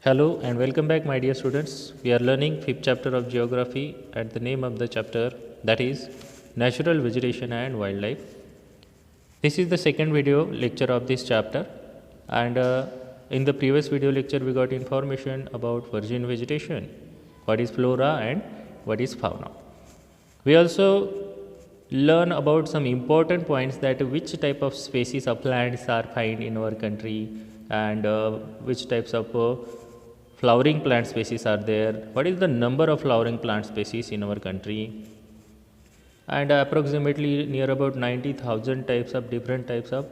Hello and welcome back, my dear students. We are learning fifth chapter of geography, and the name of the chapter that is Natural Vegetation and Wildlife. This is the second video lecture of this chapter, and in the previous video lecture we got information about virgin vegetation, what is flora and what is fauna. We also learn about some important points, that which type of species of plants are found in our country, and which types of flowering plant species are there, what is the number of flowering plant species in our country, and approximately near about 90,000 types of different types of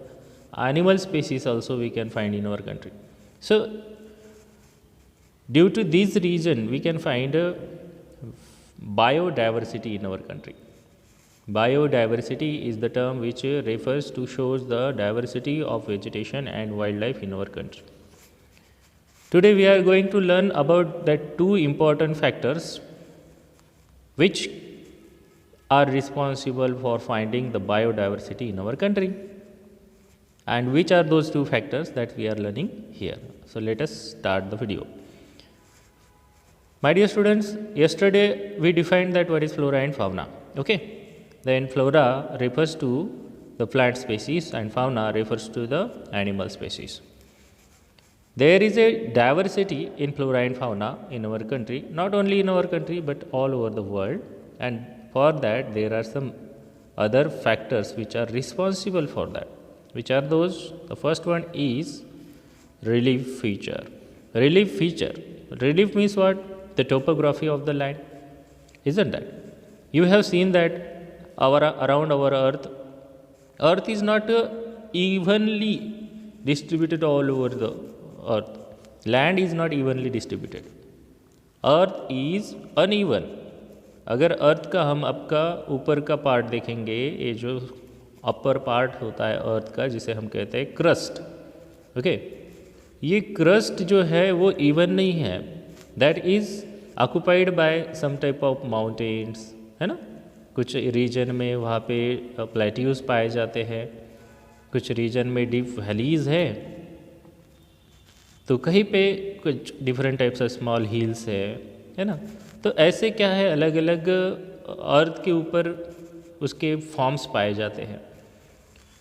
animal species also we can find in our country. So due to this reason we can find biodiversity in our country. Biodiversity is the term which refers to shows the diversity of vegetation and wildlife in our country. Today we are going to learn about the two important factors which are responsible for finding the biodiversity in our country, and which are those two factors that we are learning here. So let us start the video. My dear students, yesterday we defined that what is flora and fauna. Okay, then flora refers to the plant species and fauna refers to the animal species. There is a diversity in flora and fauna in our country, not only in our country but all over the world, and for that there are some other factors which are responsible for that. Which are those? The first one is relief feature. Relief feature. Relief means what? The topography of the land, isn't that? You have seen that around our earth is not evenly distributed all over the earth. Land is not evenly distributed. Earth is uneven. अगर अर्थ का हम आपका ऊपर का part देखेंगे, ये जो upper part होता है अर्थ का, जिसे हम कहते हैं क्रस्ट, ओके, ये क्रस्ट जो है वो इवन नहीं है. That is occupied by some type of mountains, है ना. कुछ रीजन में वहाँ पे प्लेट्यूज पाए जाते हैं, कुछ रीजन में डीप वैलीज है, तो कहीं पे कुछ different types of small hills है ना. तो ऐसे क्या है, अलग अलग अर्थ के ऊपर उसके फॉर्म्स पाए जाते हैं.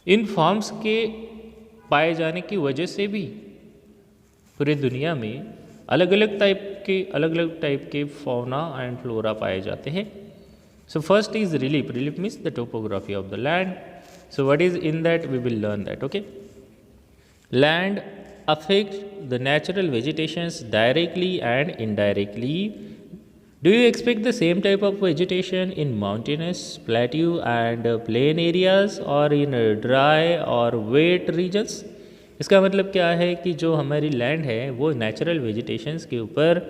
इन फॉर्म्स के पाए जाने की वजह से भी पूरे दुनिया में अलग अलग टाइप के फौना एंड फ्लोरा पाए जाते हैं. So first is relief. Relief means the topography of the land. So what is in that? We will learn that. Okay. Land affects the natural vegetations directly and indirectly. Do you expect the same type of vegetation in mountainous, plateau and plain areas, or in dry or wet regions? इसका मतलब क्या है कि जो हमारी land है वो natural vegetations के ऊपर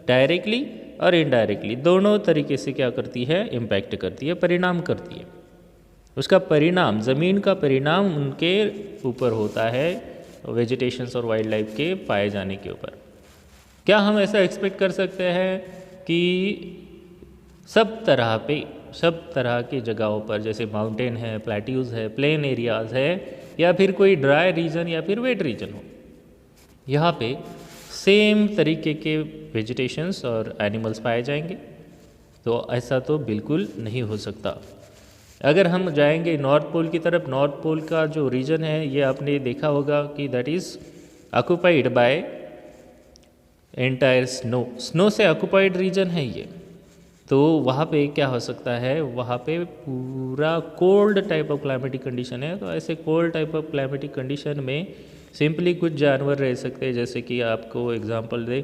डायरेक्टली और इनडायरेक्टली दोनों तरीके से क्या करती है, इम्पैक्ट करती है, परिणाम करती है. उसका परिणाम, ज़मीन का परिणाम उनके ऊपर होता है, वेजिटेशंस और वाइल्ड लाइफ के पाए जाने के ऊपर. क्या हम ऐसा एक्सपेक्ट कर सकते हैं कि सब तरह के जगहों पर, जैसे माउंटेन है, प्लेट्यूज है, प्लेन एरियाज़ है, या फिर कोई ड्राई रीजन या फिर वेट रीजन हो, यहाँ पे सेम तरीके के वेजिटेशंस और एनिमल्स पाए जाएंगे? तो ऐसा तो बिल्कुल नहीं हो सकता. अगर हम जाएंगे नॉर्थ पोल की तरफ, नॉर्थ पोल का जो रीजन है ये आपने देखा होगा कि that is occupied bye entire snow से ऑक्यूपाइड रीजन है ये. तो वहाँ पे क्या हो सकता है, वहाँ पे पूरा cold type of climatic condition है. तो ऐसे cold type of climatic condition में सिंपली कुछ जानवर रह सकते हैं, जैसे कि आपको example they,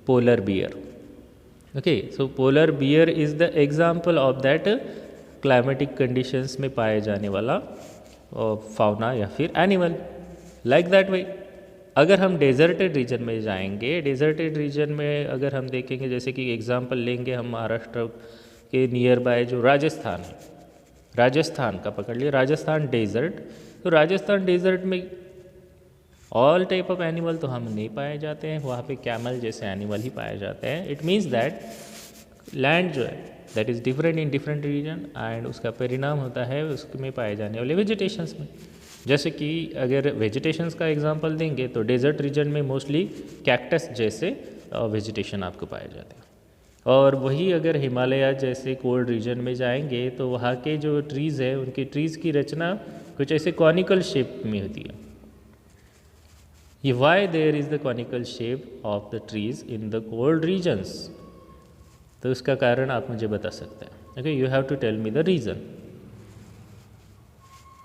polar bear. Okay, so polar bear is the example of that climatic conditions में पाए जाने वाला फाउना या फिर एनिमल. लाइक दैट वे अगर हम डेजर्टेड रीजन में जाएंगे, डेजर्टेड रीजन में अगर हम देखेंगे, जैसे कि एग्जांपल लेंगे हम महाराष्ट्र के नियर बाय जो राजस्थान है, राजस्थान का पकड़ लिया, राजस्थान डेजर्ट. तो राजस्थान डेजर्ट में ऑल टाइप ऑफ एनिमल तो हम नहीं पाए जाते हैं, वहाँ पे कैमल जैसे एनिमल ही पाए जाते हैं. इट मीन्स दैट लैंड जो है that is different in different region, and उसका परिणाम होता है उसमें पाए जाने वाले वेजिटेशंस में. जैसे कि अगर वेजिटेशंस का एग्जांपल देंगे तो डेजर्ट रीजन में मोस्टली कैक्टस जैसे वेजिटेशन आपको पाए जाते हैं, और वही अगर हिमालय जैसे कोल्ड रीजन में जाएंगे तो वहाँ के जो ट्रीज़ है उनकी ट्रीज़ की रचना कुछ ऐसे कॉनिकल शेप में होती है। ये why there is the conical shape of the trees in the cold regions, तो उसका कारण आप मुझे बता सकते हैं। Okay, you have to tell me the reason,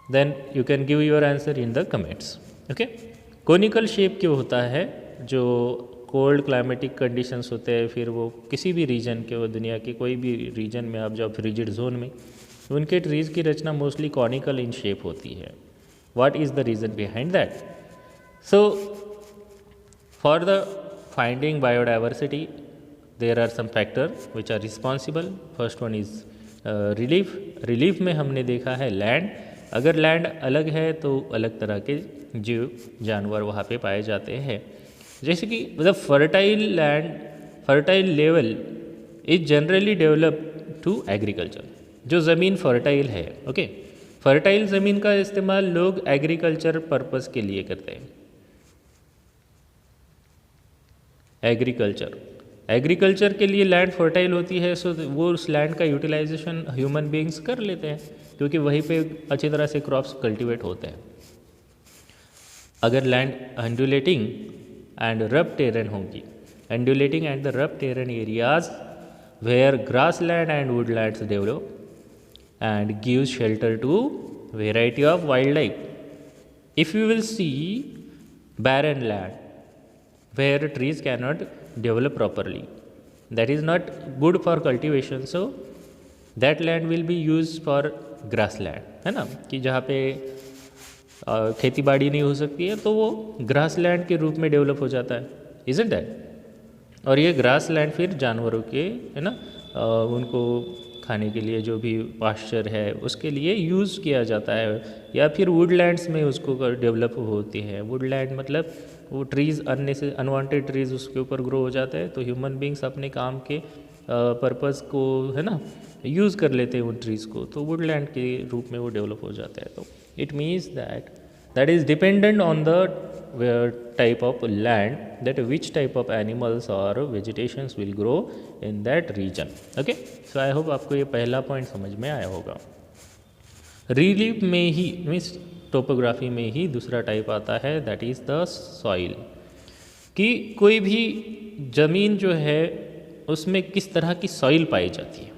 then you can give your answer in the comments. Okay, conical shape क्यों होता है? जो कोल्ड क्लाइमेटिक कंडीशंस होते हैं, फिर वो किसी भी रीजन के, वो दुनिया के कोई भी रीजन में आप जाओ फ्रिजिड जोन में, उनके ट्रीज़ की रचना मोस्टली कॉनिकल इन शेप होती है। What is the reason behind that? So for the finding biodiversity there are some factor which are responsible. First one is relief. Relief में हमने देखा है लैंड, अगर लैंड अलग है तो अलग तरह के जीव जानवर वहाँ पे पाए जाते हैं। जैसे कि the fertile land, fertile level is generally develop to agriculture. जो ज़मीन फर्टाइल है, ओके, फर्टाइल ज़मीन का इस्तेमाल लोग एग्रीकल्चर पर्पस के लिए करते हैं। एग्रीकल्चर के लिए लैंड फर्टाइल होती है, सो वो उस लैंड का यूटिलाइजेशन ह्यूमन बीइंग्स कर लेते हैं, क्योंकि वहीं पे अच्छी तरह से क्रॉप्स कल्टीवेट होते हैं। अगर land undulating and rough terrain होंगी, undulating and the rough terrain areas where grassland and woodlands develop and gives shelter to variety of wildlife. If you will see barren land where trees cannot develop properly, that is not good for cultivation, so that land will be used for grassland, है ना, कि जहाँ पे खेती बाड़ी नहीं हो सकती है तो वो ग्रास लैंड के रूप में डेवलप हो जाता है, isn't that? और ये ग्रास लैंड फिर जानवरों के, है ना, उनको खाने के लिए जो भी पास्चर है उसके लिए यूज़ किया जाता है, या फिर वुडलैंड्स में उसको डेवलप होती है। वुडलैंड मतलब वो ट्रीज़ अनवांटेड ट्रीज़ उसके ऊपर ग्रो हो जाता है, तो ह्यूमन बींग्स अपने काम के पर्पज़ को, है ना, यूज़ कर लेते हैं उन ट्रीज़ को, तो वुडलैंड के रूप में वो डेवलप हो जाता है। तो it means that is dependent on the type of land, that which type of animals or vegetations will grow in that region. Okay, so I hope आपको ये पहला पॉइंट समझ में आया होगा। रिलीफ में ही मीन्स टोपोग्राफी में ही दूसरा टाइप आता है, दैट इज़ द सॉइल, कि कोई भी ज़मीन जो है उसमें किस तरह की सॉइल पाई जाती है।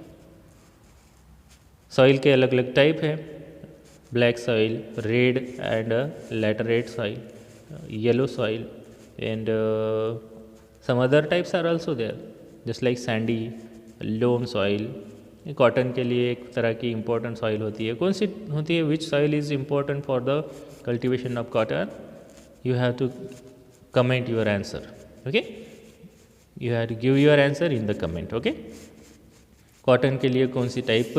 सॉइल के अलग अलग टाइप है, black soil, red and laterite soil, yellow soil, and some other types are also there, just like sandy, loam soil. Cotton के लिए एक तरह की इम्पोर्टेंट सॉइल होती है, कौन सी होती है? Which soil is important for the cultivation of cotton? You have to comment your answer, okay, you have to give your answer in the comment, okay. Cotton के लिए कौन सी टाइप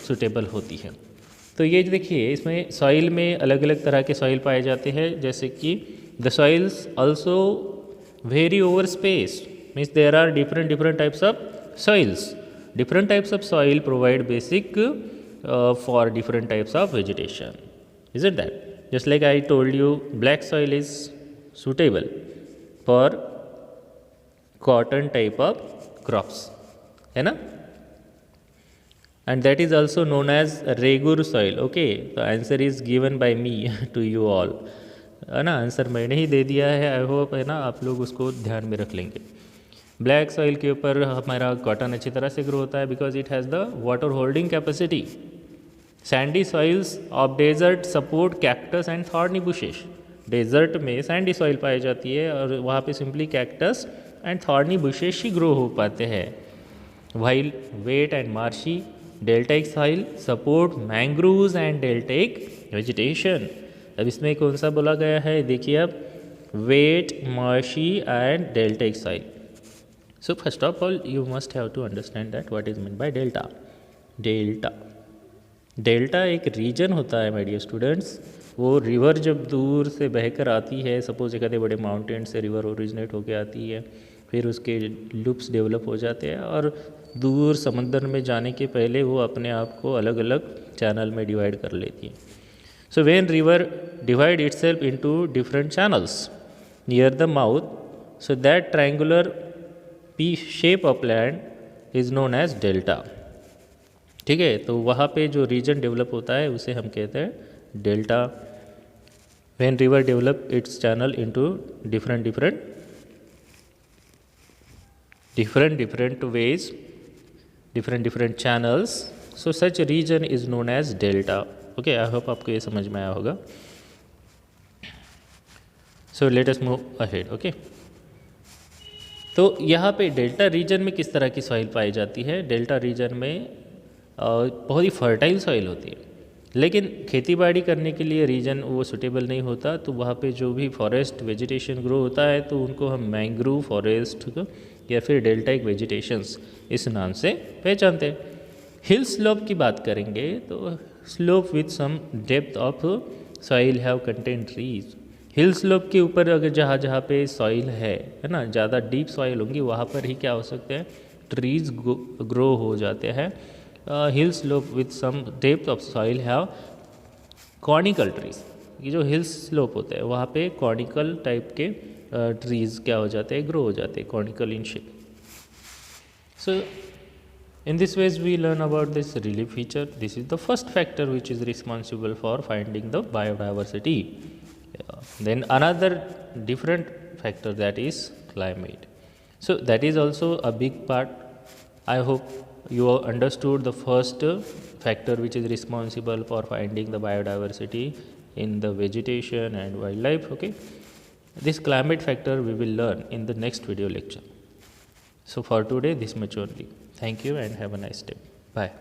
सुटेबल होती है? तो ये देखिए, इसमें सॉइल में अलग अलग तरह के सॉइल पाए जाते हैं, जैसे कि the soils also vary over space, means there are different types of soils. Different types of soil provide basic for different types of vegetation, is it that? Just like I told you, black soil is suitable for cotton type of crops, है ना, and that is also known as regur soil. Okay, the answer is given by me to you all, है ना, answer मैंने ही दे दिया है। I hope, है ना, आप लोग उसको ध्यान में रख लेंगे। ब्लैक सॉइल के ऊपर हमारा कॉटन अच्छी तरह से ग्रो होता है, because it has the water holding capacity. Sandy soils of desert support cactus and thorny bushes. Desert में सैंडी सॉइल पाई जाती है और वहाँ पे simply cactus and thorny bushes ही ग्रो हो पाते हैं। While wet and marshy deltaic soil support mangroves and deltaic vegetation. अब इसमें कौन सा बोला गया है, देखिए अब, wet, marshy and deltaic soil. So first of all you must have to understand that what is mean by delta. Delta एक रीजन होता है माय डियर स्टूडेंट्स। वो रिवर जब दूर से बहकर आती है, सपोज एक बड़े माउंटेन से रिवर ओरिजिनेट होकर आती है, फिर उसके लूप्स डेवलप हो जाते हैं और दूर समंदर में जाने के पहले वो अपने आप को अलग अलग चैनल में डिवाइड कर लेती है। So when river divide itself into different channels near the mouth, so that triangular P shape of land is known as delta. ठीक है, तो वहाँ पे जो रीजन डेवलप होता है उसे हम कहते हैं delta. When river develop it's channel into different ways, different channels, so such region is known as delta. Okay, I hope आपको ये समझ में आया होगा. So let us move ahead. Okay, तो यहाँ पे डेल्टा रीजन में किस तरह की सॉइल पाई जाती है. डेल्टा रीजन में बहुत ही फर्टाइल सॉइल होती है, लेकिन खेतीबाड़ी करने के लिए रीजन वो सुटेबल नहीं होता. तो वहाँ पे जो भी फॉरेस्ट वेजिटेशन ग्रो होता है तो उनको हम मैंग्रोव फॉरेस्ट या फिर डेल्टाइक वेजिटेशंस इस नाम से पहचानते हैं. हिल स्लोप की बात करेंगे तो slope with some depth of soil have contain trees. Hill slope के ऊपर अगर जहाँ पे सॉइल है ना, ज़्यादा डीप सॉइल होंगी, वहाँ पर ही क्या हो सकते हैं, ट्रीज ग्रो हो जाते हैं. Hill slope with some depth of soil have conical trees. ये जो हिल स्लोप होते हैं वहाँ पे कॉनिकल टाइप के ट्रीज क्या हो जाते हैं, ग्रो हो जाते हैं, conical in shape. So in this ways we learn about this relief feature. This is the first factor which is responsible for finding the biodiversity. Then another different factor, that is climate. So that is also a big part. I hope you understood the first factor which is responsible for finding the biodiversity in the vegetation and wildlife. Okay, this climate factor we will learn in the next video lecture. So for today this much only. Thank you and have a nice day. Bye.